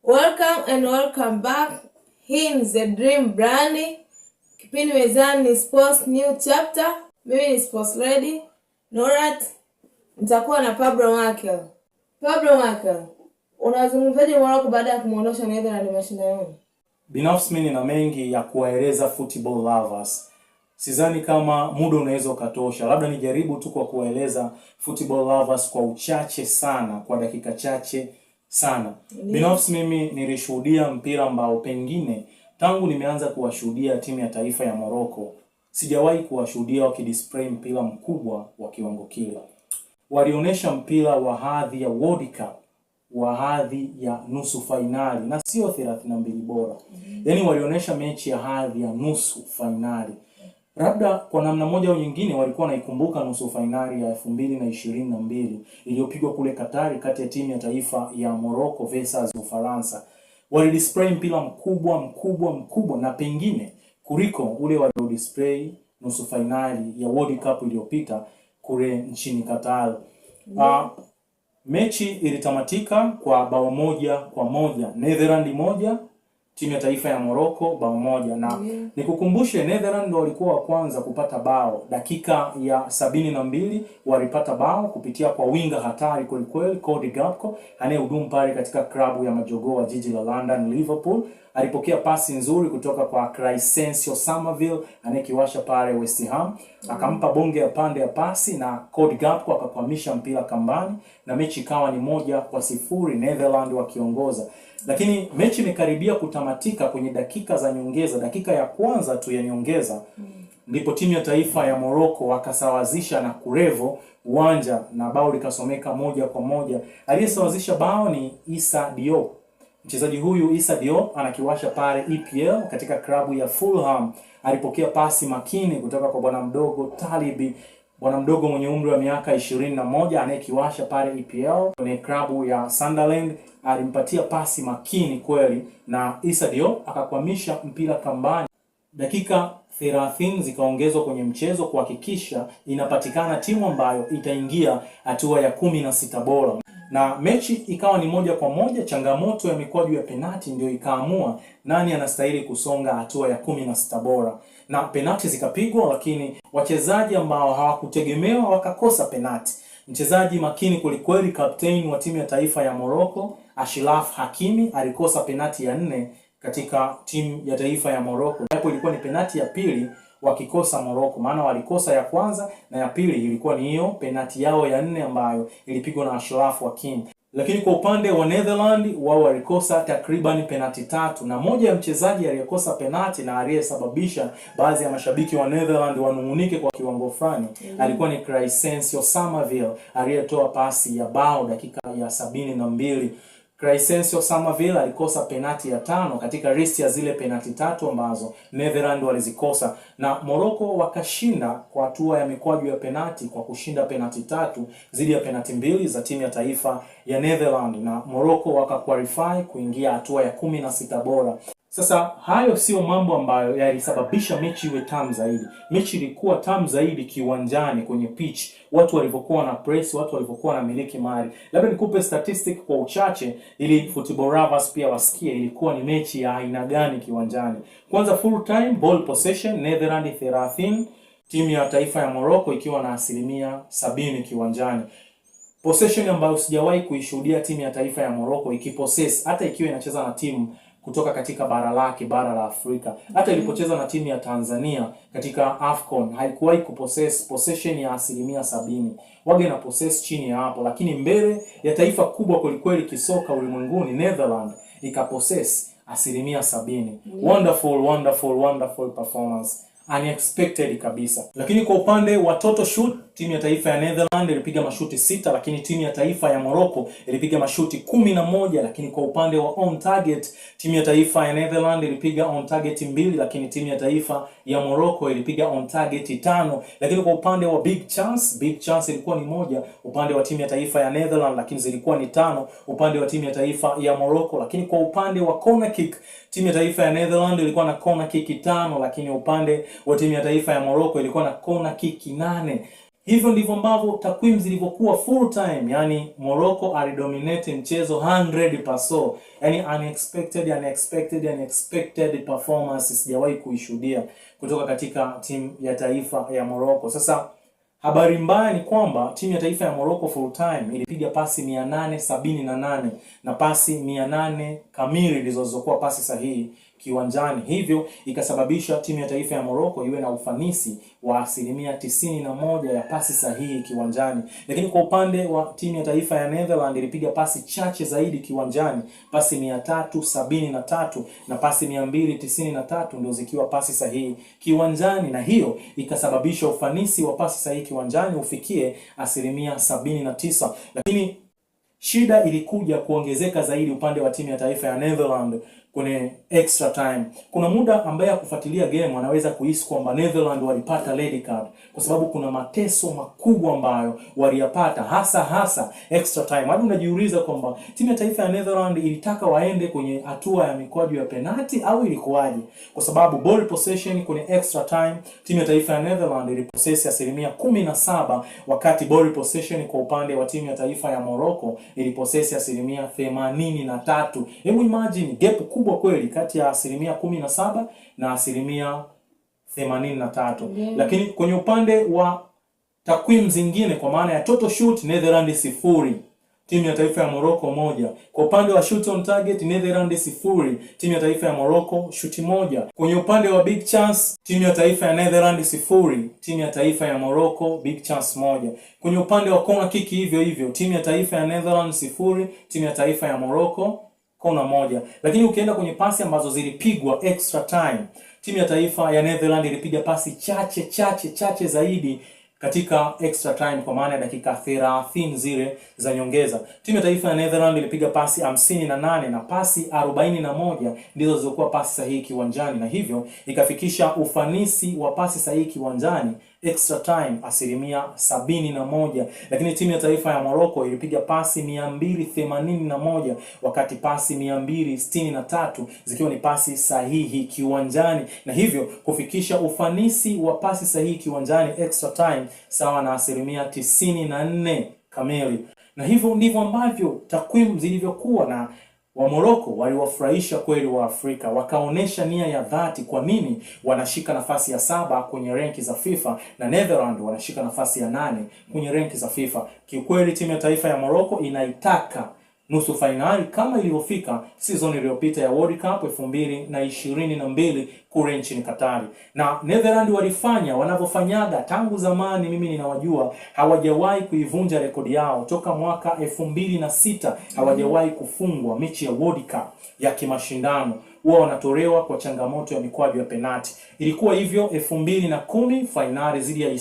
Welcome and welcome back. Hii ni The Dream Brand. Kipindi mezani ni Sports New Chapter. Mimi ni Sports Lady Norat. Nitakuwa na Pablo Markel. Pablo Markel, unazungumzaje Morocco baada ya kumuondosha Netherlands mashindanoni? Binafsi mimi nina mengi ya kuwaeleza football lovers. Sidhani kama muda unaweza ukatosha. Labda nijaribu tu kwa kuwaeleza football lovers kwa uchache sana, kwa dakika chache sana. Binafsi mimi nilishuhudia mpira ambao pengine tangu nimeanza kuwashuhudia timu ya taifa ya Morocco sijawahi kuwashuhudia wakidisplay mpira mkubwa wa kiwango kile. Walionyesha mpira wa hadhi ya World Cup, wa hadhi ya nusu finali na sio 32 bora. Yaani walionyesha mechi ya hadhi ya nusu finali. Labda kwa namna moja au nyingine walikuwa naikumbuka nusu finali ya 2022 iliyopigwa kule Qatar kati ya timu ya taifa ya Morocco versus Ufaransa. Walidisplay mpira mkubwa na pengine kuliko ule waliodisplay nusu finali ya World Cup iliyopita kule nchini Qatar. Mechi ilitamatika kwa bao 1-1, Netherlands 1, timu ya taifa ya Morocco bao 1. Na nikukumbushe Netherlands walikuwa wa kwanza kupata bao. Dakika ya 72 walipata bao kupitia kwa winga hatari kweli Cody Gakpo anayehudumu pale katika klabu ya majogoo wa jiji la London Liverpool. Alipokea pasi nzuri kutoka kwa Crescencio Somerville anayekiwasha pale West Ham. Akampa bonge ya pande ya pasi na Cody Gakpo akakwamisha mpira kambani na mechi ikawa ni 1-0, Netherlands wakiongoza. Lakini mechi imekaribia kutamatika kwenye dakika za nyongeza, dakika ya kwanza tu ya nyongeza. Ndipo timu ya taifa ya Morocco wakasawazisha na kurevo uwanja na bao likasomeka 1-1. Aliyesawazisha bao ni Issa Diop. Mchezaji huyu Issa Diop anakiwasha pale EPL katika klabu ya Fulham. Alipokea pasi makini kutoka kwa bwana mdogo Talibi, bwana mdogo mwenye umri wa miaka 21 anayekiwasha pale EPL kwenye klabu ya Sunderland. Alimpatia pasi makini kweli na Issa Diop akakwamisha mpira kambani. Dakika 30 zikaongezwa kwenye mchezo kuhakikisha inapatikana timu ambayo itaingia hatua ya 16 bora. Na mechi ikawa ni 1-1. Changamoto ya mikwaju ya penati ndio ikaamua nani anastahili kusonga hatua ya 16 bora. Na penati zikapigwa, lakini wachezaji ambao hawakutegemewa wakakosa penati. Mchezaji makini kweli captain wa timu ya taifa ya Morocco, Achraf Hakimi, alikosa penati ya 4 katika timu ya taifa ya Morocco. Hapo ilikuwa ni penati ya pili wakikosa Morocco, maana walikosa ya kwanza na ya pili ilikuwa ni hiyo penati yao ya 4 ambayo ilipigwa na Achraf Hakimi. Lakini kwa upande wa Netherlands wao walikosa takriban penati 3, na moja ya mchezaji aliyekosa penati na aliyesababisha baadhi ya mashabiki wa Netherlands wanungunike kwa kiwango fulani alikuwa ni Crescencio Somerville aliyetoa pasi ya bao dakika ya 72. Crescencio Somerville alikosa penati ya 5 katika list ya zile penati 3 ambazo Netherlands walizikosa, na Morocco wakashinda kwa hatua ya mikwaju ya penati kwa kushinda penati 3 zidi ya penati 2 za timu ya taifa ya Netherlands, na Morocco wakaqualify kuingia hatua ya 16 bora. Sasa hayo sio mambo ambayo yalisababisha mechi iwe tamu zaidi. Mechi ilikuwa tamu zaidi kiwanjani kwenye pitch. Watu walivyokuwa na press, watu walivyokuwa na miliki mali. Labda nikupe statistic kwa uchache ili football lovers pia wasikie ilikuwa ni mechi ya aina gani kiwanjani. Kwanza full time ball possession Netherlands 30, timu ya taifa ya Morocco ikiwa na 70% kiwanjani. Possession ambayo sijawahi kuishuhudia timu ya taifa ya Morocco ikipossess hata ikiwa inacheza na timu kutoka katika bara la Afrika. Hata ilipocheza na timu ya Tanzania katika AFCON haikuwahi kupossess possession ya 70%. Wage na possess chini ya hapo, lakini mbele ya taifa kubwa kweli kisoka ulimwenguni Netherlands ikapossess 70%. Wonderful performance. Unexpected kabisa. Lakini kwa upande wa total shoot, timu ya taifa ya Netherlands ilipiga mashuti 6, lakini timu ya taifa ya Morocco ilipiga mashuti 11. Lakini kwa upande wa on target, timu ya taifa ya Netherlands ilipiga on target 2, lakini timu ya taifa ya Morocco ilipiga on target 5. Lakini kwa upande wa big chance ilikuwa ni 1 upande wa timu ya taifa ya Netherlands, lakini zilikuwa ni 5 upande wa timu ya taifa ya Morocco. Lakini kwa upande wa corner kick, timu ya taifa ya Netherlands ilikuwa na corner kick 5, lakini upande wa timu ya taifa ya Morocco ilikuwa na corner kick 8. Hivyo ndivyo ambavyo takwimu zilivyokuwa full time, yani Morocco alidominate mchezo 100%, yani unexpected performance sijawahi kuishuhudia kutoka katika timu ya taifa ya Morocco. Sasa habari mbaya ni kwamba timu ya taifa ya Morocco full time ilipiga pasi 878 na pasi 800 kamili zilizokuwa pasi sahihi kiwanjani. Hivyo ikasababisha timu ya taifa ya Morocco iwe na ufanisi wa 91% ya pasi sahihi kiwanjani. Lakini kwa upande wa timu ya taifa ya Netherlands ilipiga pasi chache zaidi kiwanjani, pasi 373 na pasi 293 ndio zikiwa pasi sahihi kiwanjani, na hiyo ikasababisha ufanisi wa pasi sahihi kiwanjani ufikie 79%. Lakini shida ilikuja kuongezeka zaidi upande wa timu ya taifa ya Netherlands kwenye extra time. Kuna muda ambaye kufuatilia game anaweza kuhisi kwamba Netherlands walipata red card kwa sababu kuna mateso makubwa ambayo waliyapata hasa extra time. Hadi unajiuliza kwamba timu ya taifa ya Netherlands ilitaka waende kwenye hatua ya mikwaju ya penalti au ilikuwaje? Kwa sababu ball possession kwenye extra time timu ya taifa ya Netherlands ilipossess 17%, wakati ball possession kwa upande wa timu ya taifa ya Morocco ilipossess 83%. Hebu imagine gap kubwa kweli kati ya 17% na 83%. Lakini kwenye upande wa takwimu zingine kwa maana ya total shoot, Netherlands 0, timu ya taifa ya Morocco 1. Kwa upande wa shoot on target, Netherlands 0, timu ya taifa ya Morocco shoot 1. Kwenye upande wa big chance, timu ya taifa ya Netherlands 0, timu ya taifa ya Morocco big chance 1. Kwenye upande wa corner kick hivyo timu ya taifa ya Netherlands 0, timu ya taifa ya Morocco kona 1. Lakini ukienda kwenye pasi ambazo zilipigwa extra time, timu ya taifa ya Netherlands ilipiga pasi chache zaidi katika extra time, kwa maana ya dakika 30 zile za nyongeza. Timu ya taifa ya Netherlands ilipiga pasi 58 na pasi 41 ndizo zilizokuwa pasi sahihi kiwanjani, na hivyo ikafikisha ufanisi wa pasi sahihi kiwanjani extra time 71%. Lakini timu ya taifa ya Morocco ilipiga pasi 281 wakati pasi 263 zikiwa ni pasi sahihi kiwanjani, na hivyo kufikisha ufanisi wa pasi sahihi kiwanjani extra time sawa na 94% kamili. Na hivyo ndivyo ambavyo takwimu zilivyokuwa, na wa Morocco waliwafurahisha kweli wa Afrika, wakaonesha nia ya dhati kwa nini wanashika nafasi ya 7 kwenye renki za FIFA na Netherlands wanashika nafasi ya 8 kwenye renki za FIFA. Kiukweli timu ya taifa ya Morocco inaitaka nusu finali kama ilivyofika season iliyopita ya World Cup 2022 kule nchini Qatar. Na Netherlands walifanya wanavyofanyaga tangu zamani, mimi ninawajua, hawajawahi kuivunja rekodi yao toka mwaka 2006, hawajawahi kufungwa mechi ya World Cup ya kimashindano. Wao wanatolewa kwa changamoto ya mikwaju ya penalti. Ilikuwa hivyo 2010 finali dhidi ya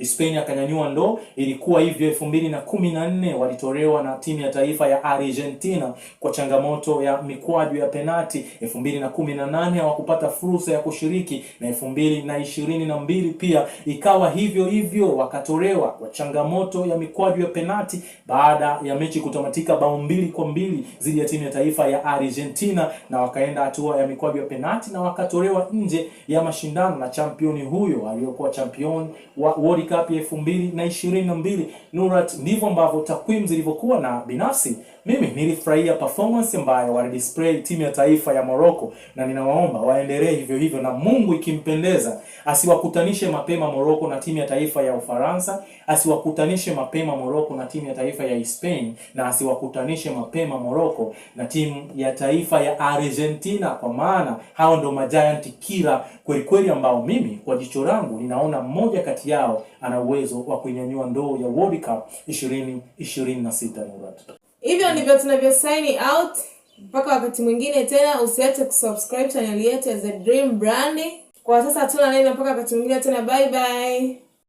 Spain akanyanyua ndoo. Ilikuwa hivyo 2014 walitolewa na timu ya taifa ya Argentina kwa changamoto ya mikwaju ya penalti. 2018 hawakupata fursa ya kushiriki, na 2022 pia ikawa hivyo wakatolewa kwa changamoto ya mikwaju ya penalti baada ya mechi kutamatika 2-2 dhidi ya timu ya taifa ya Argentina, na wakaenda hatua ya mikwaju ya penalti na wakatolewa nje ya mashindano na championi huyo aliyokuwa champion wa World Cup 2022 Nurat. Ndivyo ambavyo takwimu zilivyokuwa, na binafsi mimi nilifurahia performance ambayo walidisplay timu ya taifa ya Morocco, na ninawaomba waendelee hivyo, na Mungu ikimpendeza asiwakutanishe mapema Morocco na timu ya taifa ya Ufaransa, asiwakutanishe mapema Morocco na timu ya taifa ya Spain, na asiwakutanishe mapema Morocco na timu ya taifa ya Argentina, kwa maana hao ndo majiant kila kweli ambao mimi kwa jicho langu ninaona mmoja kati yao ana uwezo wa kuinyanyua ndoo ya World Cup 2026. Hivyo ndivyo tunavyo sign out. Mpaka wakati mwingine tena, usiache kusubscribe channel yetu ya The Dream Brand. Kwa sasa hatuna neno, mpaka wakati mwingine tena, bye bye.